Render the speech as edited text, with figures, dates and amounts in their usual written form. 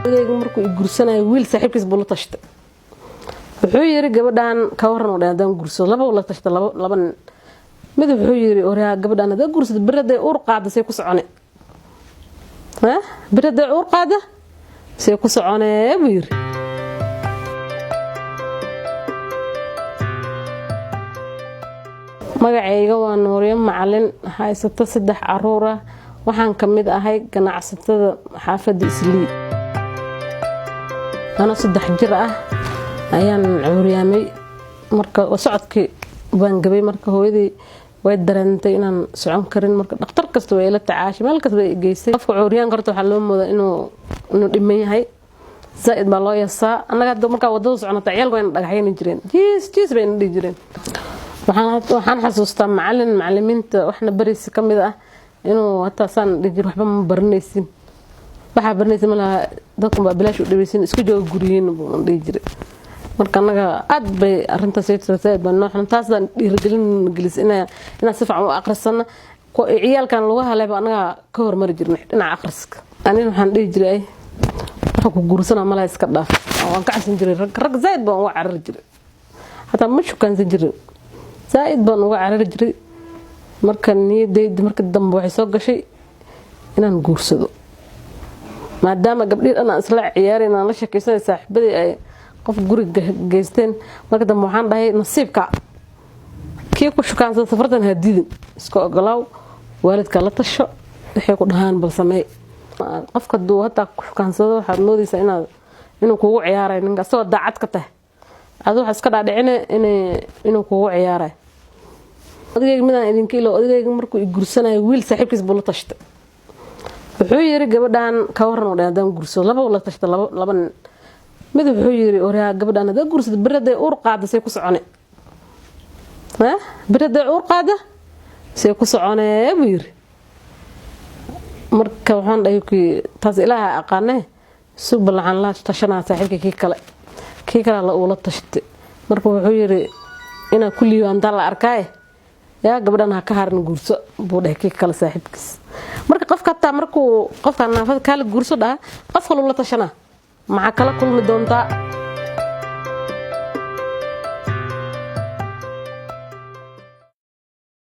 Adaygu markuu i gursanayo wiil saaxiibkiis buu la tashtay. Wuxuu yiri gabadhan ka waran oo dhan gurso laba la tashtay laba mid wuxuu yiri oraa gabadhan aad gursad birada uur qaada say ku soconay. Birada uur qaada say ku soconay buu yiri. Magacayga waa Nuuriye Macalin haysato 3 caruur ah waxaan kamid ahay ganacsatada xaafadda Islii. Ana 3 jir ah ayaan cuuriyamay marka socodkii baan gabay marka hooyadii way dareentay inaan socon karin marka dhakhtar kasta way ila tacaashay meel kasta way geysay qofka cuuriyaan karto waxa loo moodaa inuu dhiman yahay zaid baa loo yasaa anaga marka wadada soconata ciyal way dhagaxayeen jireen jiis bay dhigi jireen waxaan xasuustaa macallimiinta waxna bariis kamid ah inuu hata san dhigi waxba ma baranaysin waxa baranaysin malaha dadku ba bilaash u dhaweysin isku joog guriyeen buu dhigi jiray marka anaga aad bay arinta saytay baan nooxan taasaan dhiirigelin gelis inaan si fiican u aqrisana ciyalkan lagu halay anaga ka hormar jirnay dhinaca akhriska aniga waxaan dhigi jiray waxa ku guursana malaha iska dhaaf waan ka cabsan jiray rag zaid baan uga carar jiray hata ma shukaansan jiray zaid baan uga carar jiray marka niyadeyda marka dambe waxay soo gashay inaan guursado maadaama gabdhiin aan isla ciyaareen aan la sheekaysanay saaxiibadii ay qof guriga geysteen marka dambe waxaan dhahay nasiibka kii ku shukaansan safartan hadidin iska ogolaaw waalidka la tasho waxay ku dhahaan bal sameey qofka duu hata ku shukaansado waxaad moodaysaa inuu kugu ciyaaray ninka soo daacad ka tahay adoo waxa iska dhaadhicina inuu kugu ciyaaray adaygu midaan idinka ilo adaygu markuu i gursanayo wiil saaxiibkiis buu la tashtay. Wuxuu yiri gabadhan ka waran oo dhan gurso laba la tashtay laba mid wuxuu yiri oraa gabadhan aad gursad birada uur qaada say ku soconay. Birada uur qaada say ku soconay buu yiri. Marka waxaan dhahay taas ilaaha aqaanay sublaan la tashanaa saaxiibkii kale la ula tashtay marka wuxuu yiri ina kulli aan dal arkay yaa gabadhan ha ka harin gurso buu dhahay kale saaxiibkiis marka qofka taa markuu qofka naafad kale gurso dhaa qofka la tashanaa maxaa kala kulmi doontaa